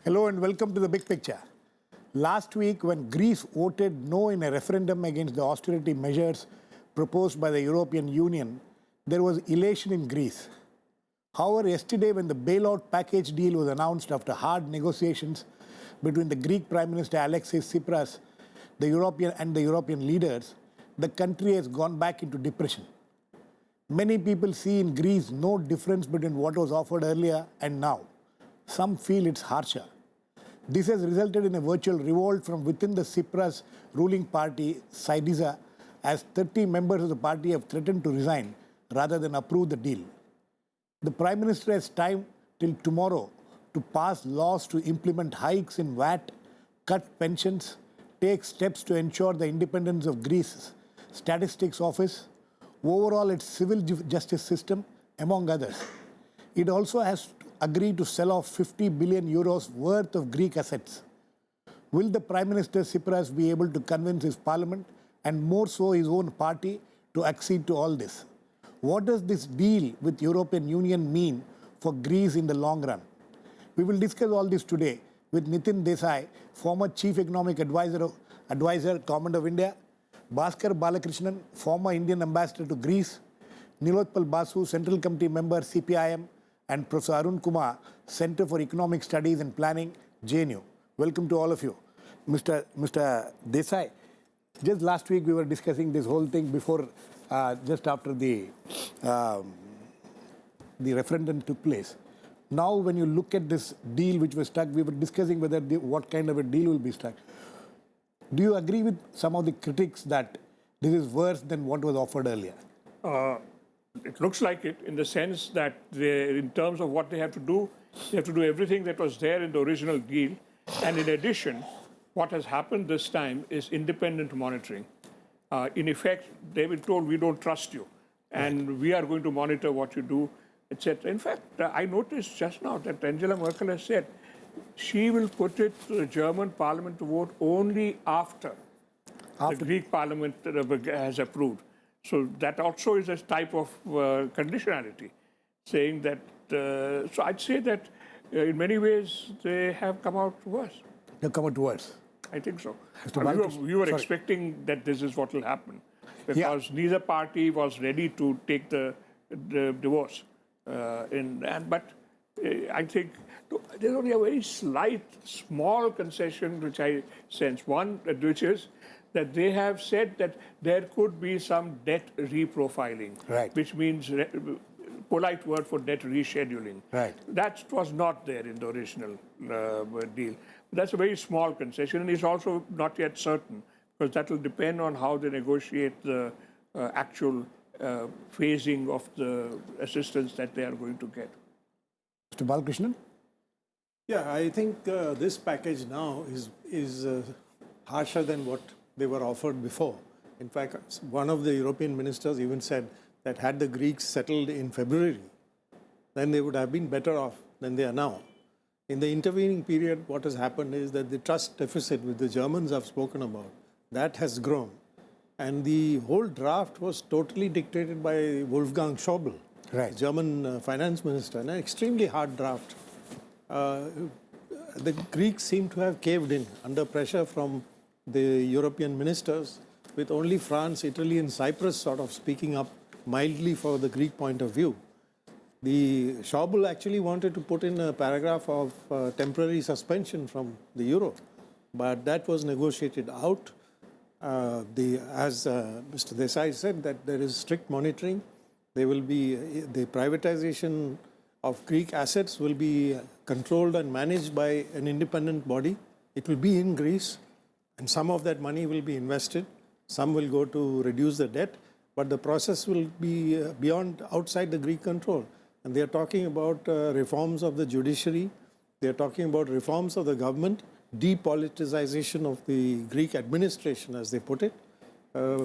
Hello and welcome to the big picture. Last week, when Greece voted no in a referendum against the austerity measures proposed by the European Union, there was elation in Greece. However, yesterday, when the bailout package deal was announced after hard negotiations between the Greek Prime Minister Alexis Tsipras the European leaders, the country has gone back into depression. Many people see in Greece no difference between what was offered earlier and now. Some feel it's harsher. This has resulted in a virtual revolt from within the Tsipras ruling party, Syriza, as 30 members of the party have threatened to resign rather than approve the deal. The Prime Minister has time till tomorrow to pass laws to implement hikes in VAT, cut pensions, take steps to ensure the independence of Greece's Statistics Office, overall its civil justice system, among others. It also has agreed to sell off 50 billion euros worth of Greek assets. Will the Prime Minister Tsipras be able to convince his parliament and more so his own party to accede to all this? What does this deal with European Union mean for Greece in the long run? We will discuss all this today with Nitin Desai, former Chief Economic Advisor, Government of India, Bhaskar Balakrishnan, former Indian Ambassador to Greece, Nilotpal Basu, Central Committee Member, CPIM, and Professor Arun Kumar, Center for Economic Studies and Planning, JNU. Welcome to all of you. Mr. Desai, just last week we were discussing this whole thing before, just after the referendum took place. Now, when you look at this deal which was struck, we were discussing whether what kind of a deal will be struck. Do you agree with some of the critics that this is worse than what was offered earlier? It looks like it in the sense that in terms of what they have to do everything that was there in the original deal. And in addition, what has happened this time is independent monitoring. In effect, they've been told, we don't trust you, and we are going to monitor what you do, etc. In fact, I noticed just now that Angela Merkel has said she will put it to the German parliament to vote only after the Greek parliament has approved. So that also is a type of conditionality, saying that, so I'd say that in many ways they have come out worse. They've come out worse? I think so. We were expecting that this is what will happen, because neither party was ready to take the divorce. But I think there's only a very slight, small concession which I sense. One, which is that they have said that there could be some debt reprofiling, which means polite word for debt rescheduling. That was not there in the original deal. That's a very small concession, and it's also not yet certain, because that will depend on how they negotiate the actual phasing of the assistance that they are going to get. Mr. Balakrishnan? Yeah, I think this package now is harsher than what they were offered before. In fact, one of the European ministers even said that had the Greeks settled in February, then they would have been better off than they are now. In the intervening period, what has happened is that the trust deficit, which the Germans have spoken about, that has grown. And the whole draft was totally dictated by Wolfgang Schäuble, German finance minister, an extremely hard draft. The Greeks seem to have caved in under pressure from the European ministers, with only France, Italy and Cyprus sort of speaking up mildly for the Greek point of view. The Schäuble actually wanted to put in a paragraph of temporary suspension from the euro, but that was negotiated out. As Mr. Desai said, that there is strict monitoring. There will be the privatization of Greek assets will be controlled and managed by an independent body. It will be in Greece, and some of that money will be invested. Some will go to reduce the debt, but the process will be outside the Greek control. And they are talking about reforms of the judiciary. They are talking about reforms of the government, depoliticization of the Greek administration, as they put it,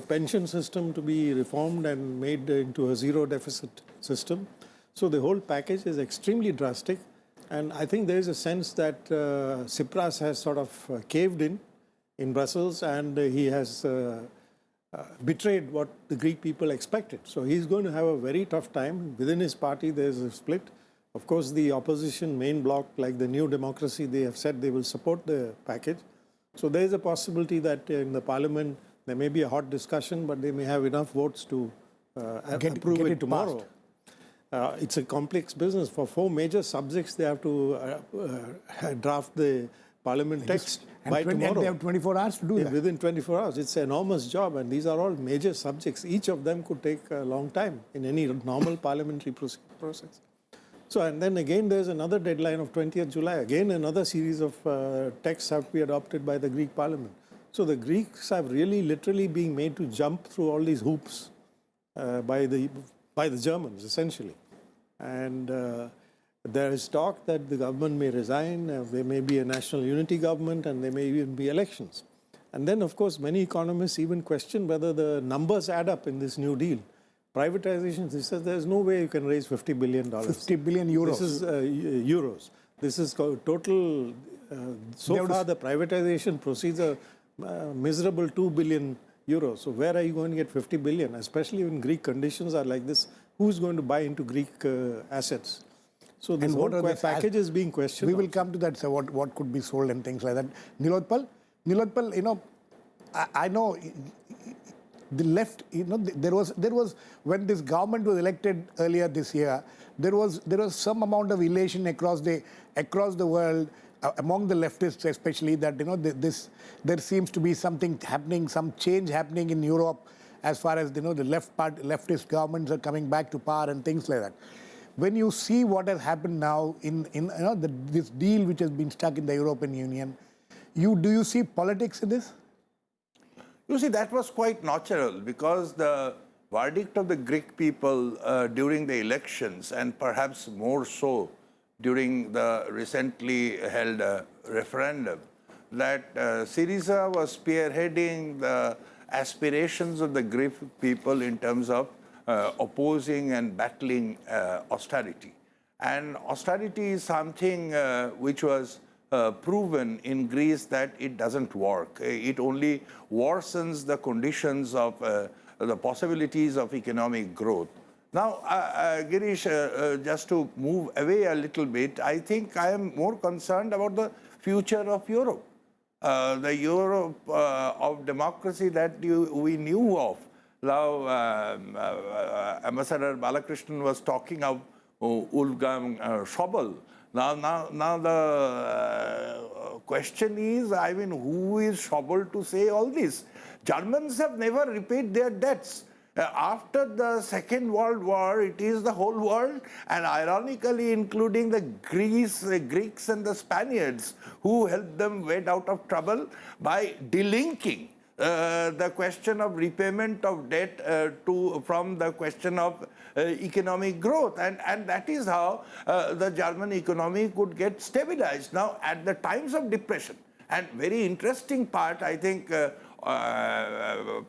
pension system to be reformed and made into a zero deficit system. So the whole package is extremely drastic. And I think there is a sense that Tsipras has sort of caved in Brussels, and he has betrayed what the Greek people expected. So he's going to have a very tough time. Within his party, there's a split. Of course, the opposition main bloc, like the New Democracy, they have said they will support the package. So there is a possibility that in the parliament there may be a hot discussion, but they may have enough votes to approve get it it tomorrow. It's a complex business. For 4 major subjects, they have to draft the parliament text by tomorrow. And they have 24 hours to do that. Within 24 hours. It's an enormous job, and these are all major subjects. Each of them could take a long time in any normal parliamentary process. So, and then again, there's another deadline of 20th July. Again, another series of texts have to be adopted by the Greek parliament. So the Greeks have really literally been made to jump through all these hoops by the Germans, essentially. And there is talk that the government may resign, there may be a national unity government, and there may even be elections. And then, of course, many economists even question whether the numbers add up in this New Deal. Privatizations, he says there's no way you can raise $50 billion. 50 billion euros. This is euros. This is total, so far the privatization proceeds are miserable 2 billion euros. So where are you going to get 50 billion? Especially when Greek conditions are like this, who's going to buy into Greek assets? So this whole package is being questioned. We will come to that, sir, what could be sold and things like that. Nilotpal, you know, I know the left, you know, there was when this government was elected earlier this year, there was some amount of elation across the world, among the leftists especially, that, you know, there seems to be something happening, some change happening in Europe as far as, you know, the leftist governments are coming back to power and things like that. When you see what has happened now in you know, this deal which has been stuck in the European Union, do you see politics in this? You see, that was quite natural because the verdict of the Greek people during the elections, and perhaps more so during the recently held referendum, that Syriza was spearheading the aspirations of the Greek people in terms of opposing and battling austerity. And austerity is something which was proven in Greece that it doesn't work. It only worsens the conditions of the possibilities of economic growth. Now, Girish, just to move away a little bit, I think I am more concerned about the future of Europe. The Europe of democracy that we knew of. Now, Ambassador Balakrishnan was talking of Wolfgang Schäuble. Now the question is, I mean, who is Schäuble to say all this? Germans have never repaid their debts. After the Second World War, it is the whole world, and ironically including the Greeks and the Spaniards, who helped them wade out of trouble by delinking the question of repayment of debt from the question of economic growth. And that is how the German economy could get stabilized. Now, at the times of depression, and very interesting part, I think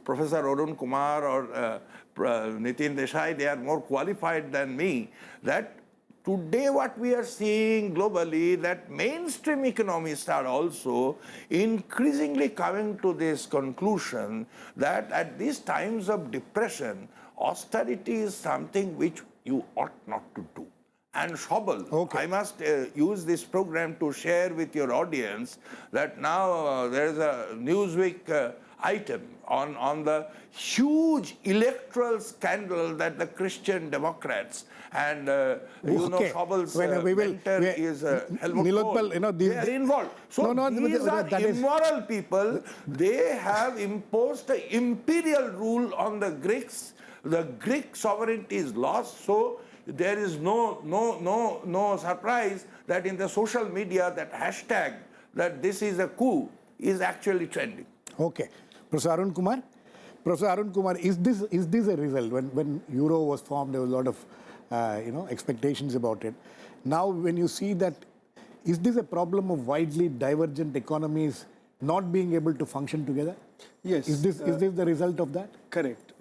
Professor Arun Kumar or Nitin Desai, they are more qualified than me, that today what we are seeing globally, that mainstream economists are also increasingly coming to this conclusion that at these times of depression, austerity is something which you ought not to do. And Schäuble, I must use this program to share with your audience that now there is a Newsweek item on the huge electoral scandal that the Christian Democrats and Schäuble's mentor is Helmut Kohl. You know, they are involved. So these are immoral people. They have imposed the imperial rule on the Greeks. The Greek sovereignty is lost. So there is no surprise that in the social media that hashtag that this is a coup is actually trending. Okay. Professor Arun Kumar? Professor Arun Kumar, is this a result? When Euro was formed, there was a lot of expectations about it. Now, when you see that, is this a problem of widely divergent economies not being able to function together? Yes. Is this the result of that? Correct.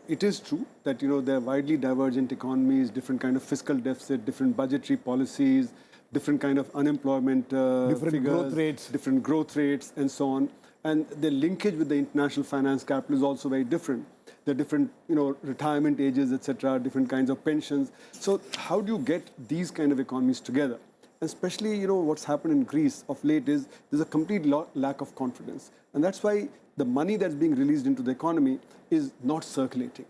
It is true that there are widely divergent economies, different kind of fiscal deficit, different budgetary policies, different kind of unemployment figures, different growth rates, and so on. And the linkage with the international finance capital is also very different. there are different, retirement ages, etc., different kinds of pensions. So how do you get these kind of economies together? Especially, what's happened in Greece of late is there's a complete lack of confidence. And that's why the money that's being released into the economy is not circulating.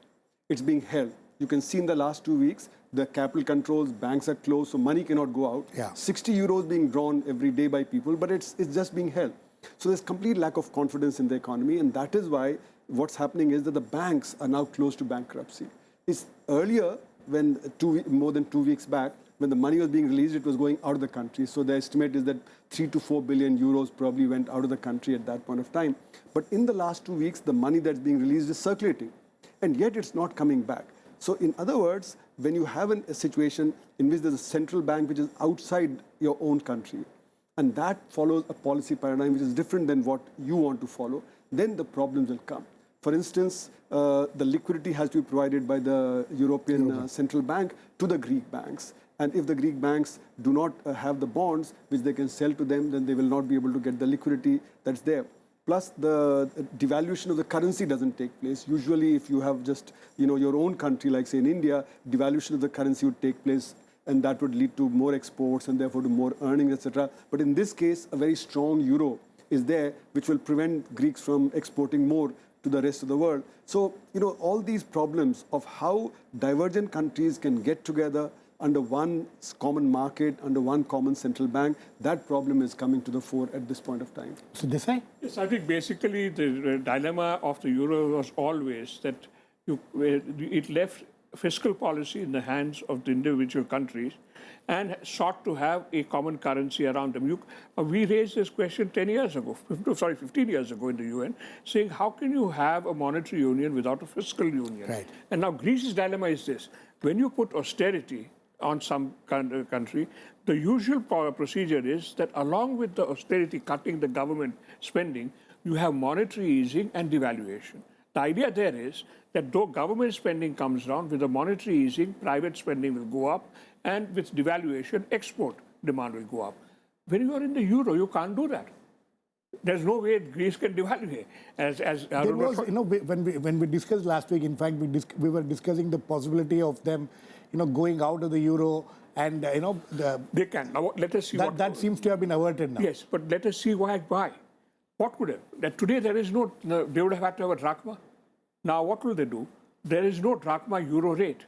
It's being held. You can see in the last 2 weeks, the capital controls, banks are closed, so money cannot go out. Yeah. 60 euros being drawn every day by people, but it's just being held. So there's complete lack of confidence in the economy, and that is why what's happening is that the banks are now close to bankruptcy. It's earlier, when more than 2 weeks back, when the money was being released, it was going out of the country. So the estimate is that 3 to 4 billion euros probably went out of the country at that point of time. But in the last 2 weeks, the money that's being released is circulating, and yet it's not coming back. So in other words, when you have a situation in which there's a central bank which is outside your own country, and that follows a policy paradigm which is different than what you want to follow, then the problems will come. For instance, the liquidity has to be provided by the European Central Bank to the Greek banks. And if the Greek banks do not have the bonds which they can sell to them, then they will not be able to get the liquidity that's there. Plus, the devaluation of the currency doesn't take place. Usually, if you have just your own country, like say in India, devaluation of the currency would take place, and that would lead to more exports and therefore to more earnings, etc. But in this case, a very strong euro is there, which will prevent Greeks from exporting more to the rest of the world. So, all these problems of how divergent countries can get together under one common market, under one common central bank, that problem is coming to the fore at this point of time. So Desai? Yes, I think basically the dilemma of the euro was always that it left fiscal policy in the hands of the individual countries and sought to have a common currency around them. We raised this question 15 years ago in the UN, saying how can you have a monetary union without a fiscal union? Right. And now Greece's dilemma is this. When you put austerity on some country, the usual procedure is that along with the austerity cutting the government spending, you have monetary easing and devaluation. The idea there is that though government spending comes down, with the monetary easing, private spending will go up, and with devaluation, export demand will go up. When you are in the euro, you can't do that. There's no way Greece can devalue. There was, when we discussed last week, in fact, we were discussing the possibility of them, going out of the euro, and they can. Now let us see that seems to have been averted now. Yes, but let us see why. What could have? That today there is no. They would have had to have a drachma. Now what will they do? There is no drachma euro rate.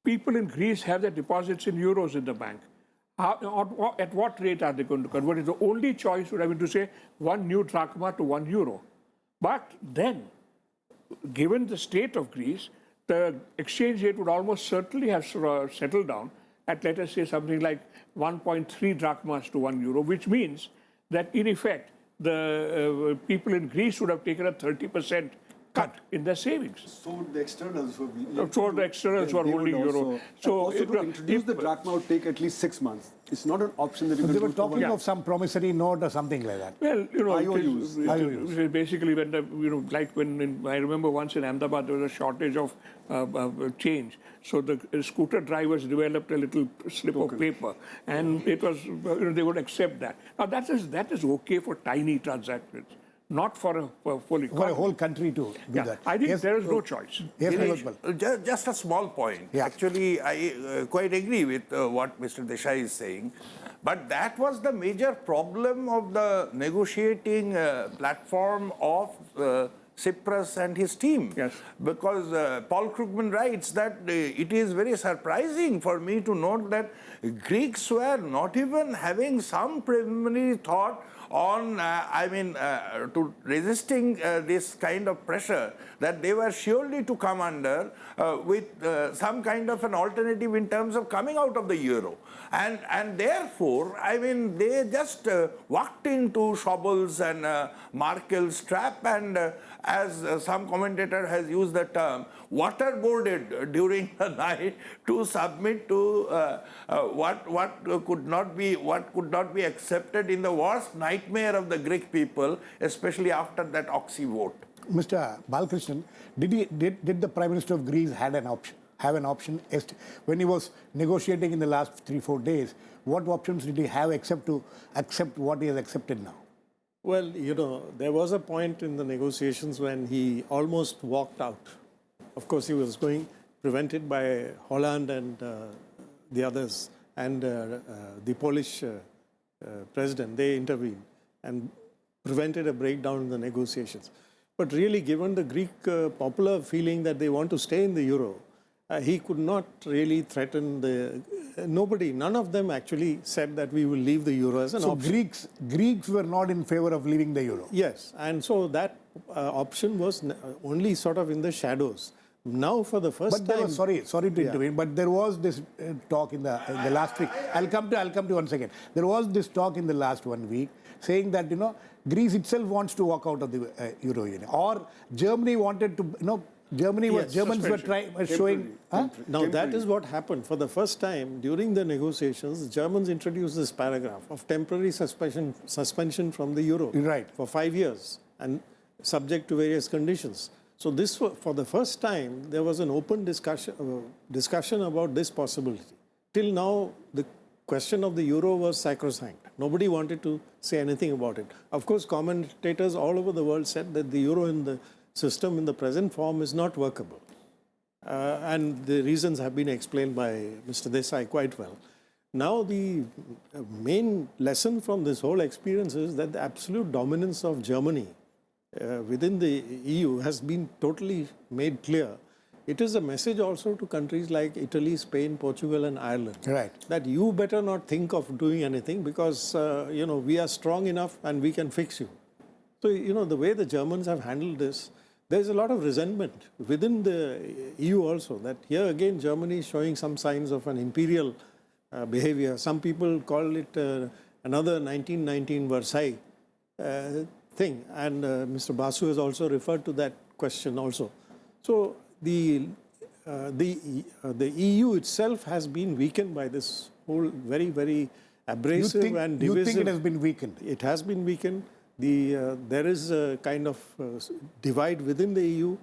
People in Greece have their deposits in euros in the bank. At what rate are they going to convert it? The only choice would have been to say 1 new drachma to 1 euro. But then, given the state of Greece, the exchange rate would almost certainly have settled down at, let us say, something like 1.3 drachmas to 1 euro, which means that, in effect, the people in Greece would have taken a 30% cut in their savings. So the externals were holding euro. So to introduce the drachma would take at least 6 months. It's not an option that you can They do were talking overnight. of some promissory note or something like that. Well, IOUs. it is basically when I remember once in Ahmedabad there was a shortage of change, so the scooter drivers developed a little slip of paper, and it was they would accept that. Now that is okay for tiny transactions, not for a full economy. For a whole country to do that. I think Yes, there is no choice. Yes, Dinesh, Nirmal. just a small point. Yeah. Actually, I quite agree with what Mr. Desai is saying. But that was the major problem of the negotiating platform of Tsipras and his team. Yes. Because Paul Krugman writes that it is very surprising for me to note that Greeks were not even having some preliminary thought on, to resisting this kind of pressure that they were surely to come under with some kind of an alternative in terms of coming out of the euro. And therefore, they just walked into Schäuble's and Merkel's trap, and as some commentator has used the term, waterboarded during the night to submit to what could not be accepted in the worst nightmare of the Greek people, especially after that Oxy vote. Mr. Balakrishnan, did the Prime Minister of Greece have an option when he was negotiating in the last 3-4 days? What options did he have except to accept what he has accepted now? Well, there was a point in the negotiations when he almost walked out. Of course, he was going prevented by Holland and the others, and the Polish president. They intervened and prevented a breakdown in the negotiations. But really, given the Greek popular feeling that they want to stay in the euro, he could not really threaten the. None of them actually said that we will leave the euro as an So option. Greeks were not in favor of leaving the euro. Yes, and so that option was only sort of in the shadows. Now, for the first But there time, was, sorry to intervene, but there was this talk in the last week. I'll come to 1 second. There was this talk in the last 1 week saying that Greece itself wants to walk out of the euro union, or Germany wanted to Germans were showing. Huh? now that is what happened. For the first time during the negotiations, the Germans introduced this paragraph of temporary suspension from the euro Right. for 5 years and subject to various conditions. So this, for the first time, there was an open discussion about this possibility. Till now, the question of the euro was sacrosanct. Nobody wanted to say anything about it. Of course, commentators all over the world said that the euro in the system in the present form is not workable. And the reasons have been explained by Mr. Desai quite well. Now, the main lesson from this whole experience is that the absolute dominance of Germany within the EU has been totally made clear. It is a message also to countries like Italy, Spain, Portugal, and Ireland. Right. That you better not think of doing anything because, we are strong enough and we can fix you. So, the way the Germans have handled this, there's a lot of resentment within the EU also, that here again Germany is showing some signs of an imperial behavior. Some people call it another 1919 Versailles thing, and Mr. Basu has also referred to that question also. So the EU itself has been weakened by this whole very, very abrasive and divisive. You think it has been weakened? It has been weakened. There is a kind of divide within the EU.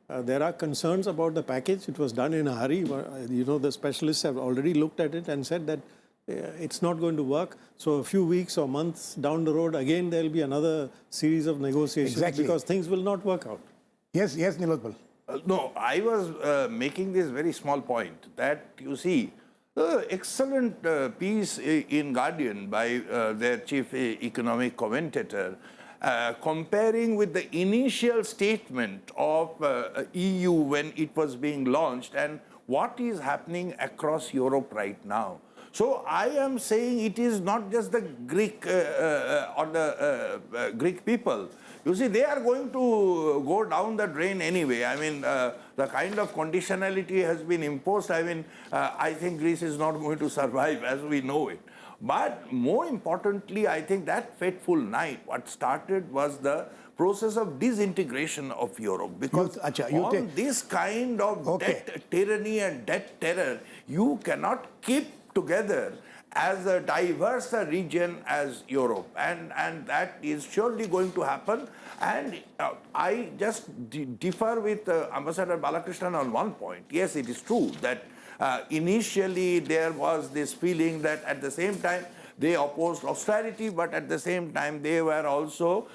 There are concerns about the package. It was done in a hurry. The specialists have already looked at it and said that it's not going to work. So a few weeks or months down the road, again, there will be another series of negotiations because things will not work out. Yes, Nilotpal. No, I was making this very small point that you see, excellent piece in Guardian by their chief economic commentator, comparing with the initial statement of EU when it was being launched and what is happening across Europe right now. So I am saying it is not just the Greek or the Greek people. You see, they are going to go down the drain anyway. I mean, the kind of conditionality has been imposed. I mean, I think Greece is not going to survive as we know it. But more importantly, I think that fateful night, what started was the process of disintegration of Europe. Because this kind of debt tyranny and debt terror, you cannot keep together as a diverse region as Europe, and that is surely going to happen. And I just differ with Ambassador Balakrishnan on one point. Yes, it is true that initially there was this feeling that at the same time they opposed austerity, but at the same time they were also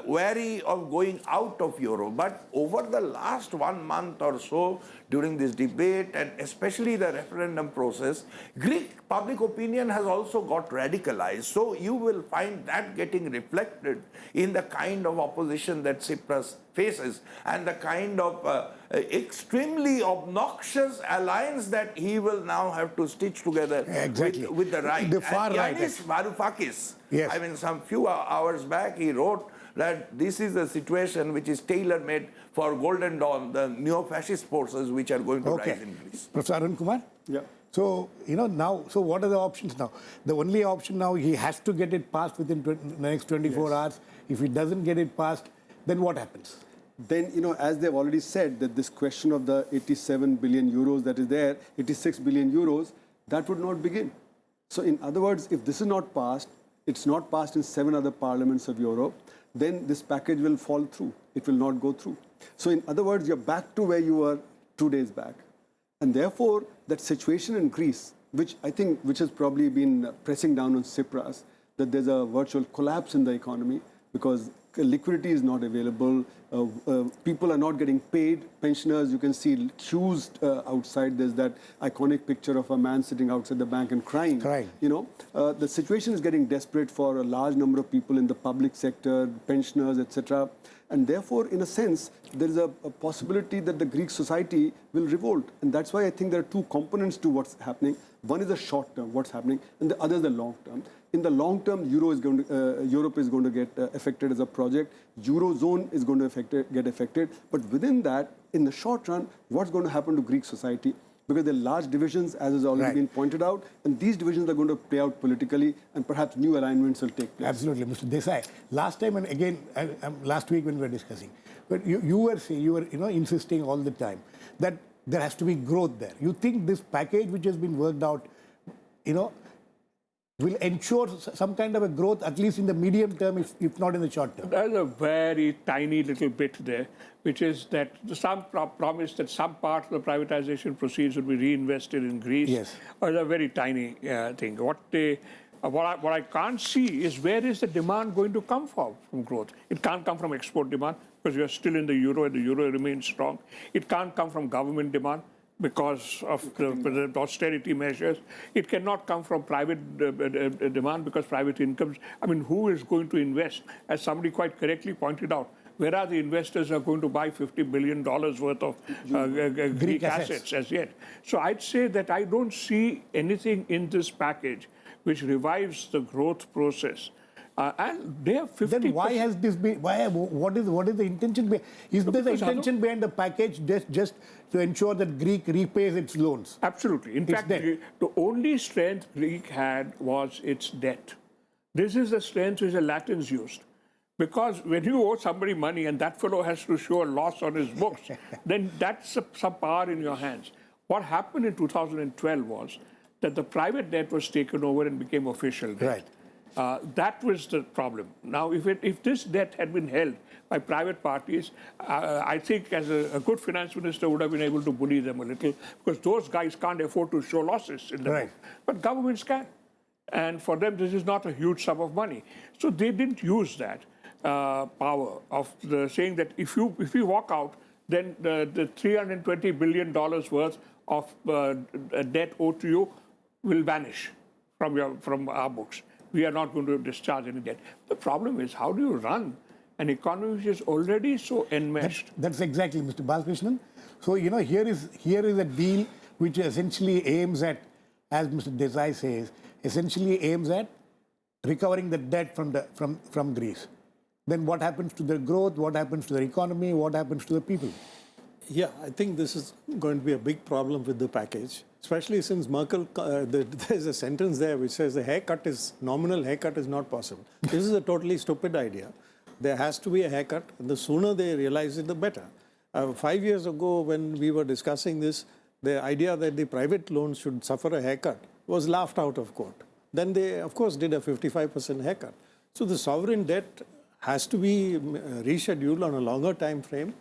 wary of going out of euro. But over the last 1 month or so, during this debate and especially the referendum process, Greek public opinion has also got radicalized. So you will find that getting reflected in the kind of opposition that Tsipras faces and the kind of extremely obnoxious alliance that he will now have to stitch together with the right. The far right. Yanis Varoufakis, yes. I mean, some few hours back, he wrote that this is a situation which is tailor-made for Golden Dawn, the neo-fascist forces which are going to rise in Greece. Professor Arun Kumar? Yeah. So, now, so what are the options now? The only option now, he has to get it passed within the next 24 hours. If he doesn't get it passed, then what happens? Then, as they've already said, that this question of the 87 billion euros that is there, 86 billion euros, that would not begin. So in other words, if this is not passed, it's not passed in 7 other parliaments of Europe, then this package will fall through. It will not go through. So in other words, you're back to where you were 2 days back. And therefore, that situation in Greece, which has probably been pressing down on Tsipras, that there's a virtual collapse in the economy because liquidity is not available, People are not getting paid. Pensioners, you can see queues outside. There's that iconic picture of a man sitting outside the bank and crying. Crying. You know, the situation is getting desperate for a large number of people in the public sector, pensioners, etc. And therefore, in a sense, there is a possibility that the Greek society will revolt. And that's why I think there are two components to what's happening. One is the short term, what's happening, and the other is the long term. In the long term, Europe is going to get affected as a project. Eurozone is going to get affected. But within that, in the short run, what's going to happen to Greek society? Because there are large divisions, as has already been pointed out, and these divisions are going to play out politically, and perhaps new alignments will take place. Absolutely, Mr. Desai. Last time and again, last week when we were discussing, but you were saying, insisting all the time that there has to be growth there. You think this package which has been worked out, will ensure some kind of a growth, at least in the medium term, if not in the short term? There's a very tiny little bit there, which is that some promise that some part of the privatization proceeds would be reinvested in Greece. Yes. Or a very tiny thing. What I can't see is where is the demand going to come from growth? It can't come from export demand because we are still in the euro and the euro remains strong. It can't come from government demand because of the austerity measures. It cannot come from private demand because private incomes. I mean, who is going to invest? As somebody quite correctly pointed out, where are the investors who are going to buy $50 billion worth of Greek assets as yet? So I'd say that I don't see anything in this package which revives the growth process. And they have 50%. Then why has this been? What is the intention? Is there the intention behind the package just to ensure that Greek repays its loans? Absolutely. In fact, the only strength Greek had was its debt. This is the strength which the Latins used. Because when you owe somebody money and that fellow has to show a loss on his books, then that's some power in your hands. What happened in 2012 was that the private debt was taken over and became official debt. Right. That was the problem. Now, if this debt had been held by private parties, I think as a good finance minister would have been able to bully them a little, because those guys can't afford to show losses in the book. But governments can. And for them, this is not a huge sum of money. So they didn't use that power of saying that if you walk out, then the $320 billion worth of debt owed to you will vanish from our books. We are not going to discharge any debt. The problem is, how do you run an economy which is already so enmeshed? That's exactly, Mr. Balakrishnan. So, here is a deal which essentially aims at, as Mr. Desai says, essentially aims at recovering the debt from Greece. Then what happens to the growth? What happens to the economy? What happens to the people? Yeah, I think this is going to be a big problem with the package, especially since Merkel, there's a sentence there which says the nominal haircut is not possible. This is a totally stupid idea. There has to be a haircut, and the sooner they realize it, the better. 5 years ago, when we were discussing this, the idea that the private loans should suffer a haircut was laughed out of court. Then they, of course, did a 55% haircut. So the sovereign debt has to be rescheduled on a longer time frame.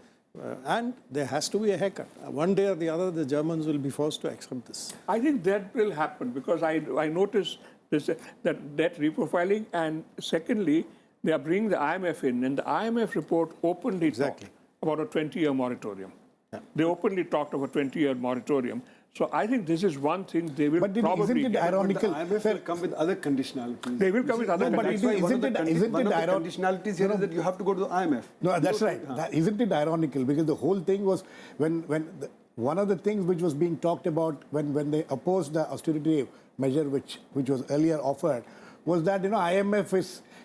And there has to be a haircut. One day or the other, the Germans will be forced to accept this. I think that will happen because I noticed that debt reprofiling, and secondly, they are bringing the IMF in, and the IMF report openly talked about a 20-year moratorium. Yeah. They openly talked of a 20-year moratorium. So I think this is one thing they will probably isn't it ironical? But the IMF will come with other conditionalities. They will come with other conditionalities. One of the conditionalities here is that you have to go to the IMF. No, that's right. Isn't it ironical? Because the whole thing was one of the things which was being talked about when they opposed the austerity measure which was earlier offered was that IMF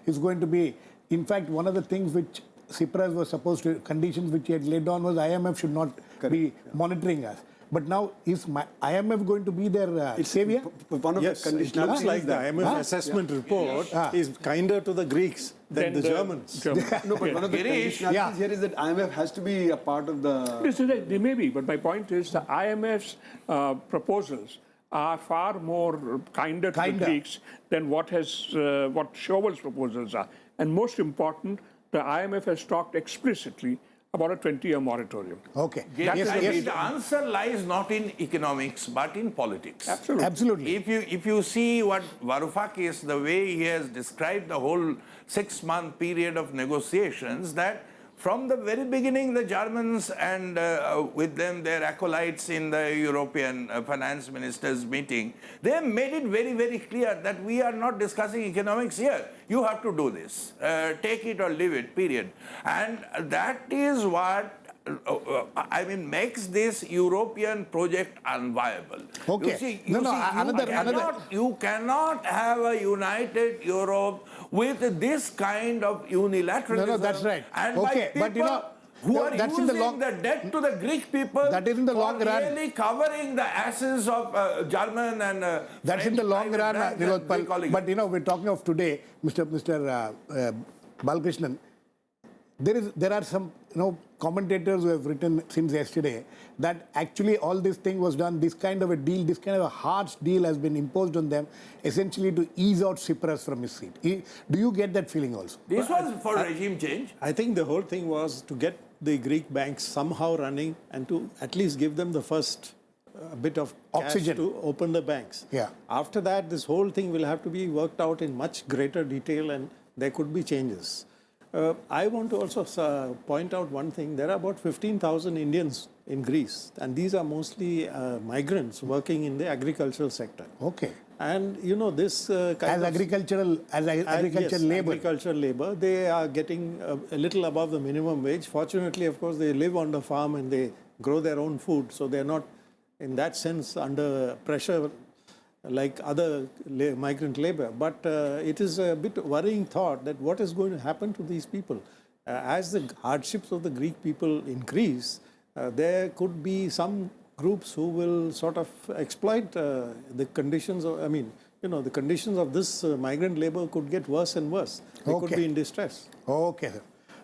is going to be, in fact, one of the things which Tsipras was supposed to, conditions which he had laid down was IMF should not be monitoring us. But now, is IMF going to be their savior? One of the it looks like the IMF assessment report is kinder to the Greeks than the Germans. No, but one of the conditionalities here is that IMF has to be a part of the... They may be, but my point is the IMF's proposals are far more kinder to the Greeks than what Schauber's proposals are. And most important, the IMF has talked explicitly about a 20-year moratorium. Okay. The answer lies not in economics, but in politics. Absolutely. Absolutely. If you see what Varoufakis is, the way he has described the whole 6-month period of negotiations, that from the very beginning, the Germans and with them their acolytes in the European finance ministers meeting, they made it very, very clear that we are not discussing economics here. You have to do this. Take it or leave it, period. And that is what I mean, makes this European project unviable. Okay. You see, Another. you cannot have a united Europe with this kind of unilateralism. No, that's right. And Okay, by but you people know, who are that's in using the long- the debt to the Greek people That is in the for long run. really covering the asses of German and That's in French the long private run, banks and Nilotpal. Greek oligarchs. But you know, we're talking of today, Mr. Balkrishnan. There are some commentators who have written since yesterday that actually all this thing was done, this kind of a deal, this kind of a harsh deal has been imposed on them essentially to ease out Tsipras from his seat. Do you get that feeling also? This was for regime change. I think the whole thing was to get the Greek banks somehow running and to at least give them the first bit of cash Oxygen. to open the banks. Yeah. After that, this whole thing will have to be worked out in much greater detail and there could be changes. I want to also point out one thing. There are about 15,000 Indians in Greece, and these are mostly migrants working in the agricultural sector. Okay. And you know, this kind As of agricultural yes, labor. agricultural labor, they are getting a little above the minimum wage. Fortunately, of course, they live on the farm and they grow their own food, so they're not, in that sense, under pressure like other migrant labor. But it is a bit worrying thought that what is going to happen to these people. As the hardships of the Greek people increase, there could be some groups who will sort of exploit the conditions of, the conditions of this migrant labor could get worse and worse. They could be in distress. Okay, sir.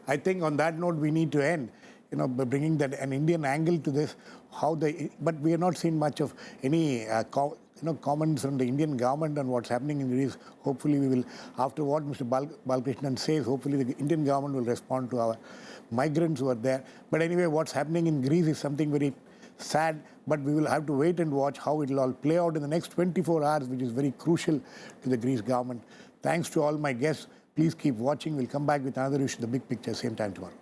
I think on that note we need to end, by bringing that an Indian angle to this, but we have not seen much of any comments from the Indian government on what's happening in Greece. Hopefully we will, after what Mr. Balkrishnan says, hopefully the Indian government will respond to our migrants who are there. But anyway, what's happening in Greece is something very sad, but we will have to wait and watch how it will all play out in the next 24 hours, which is very crucial to the Greece government. Thanks to all my guests. Please keep watching. We'll come back with another issue, The Big Picture, same time tomorrow.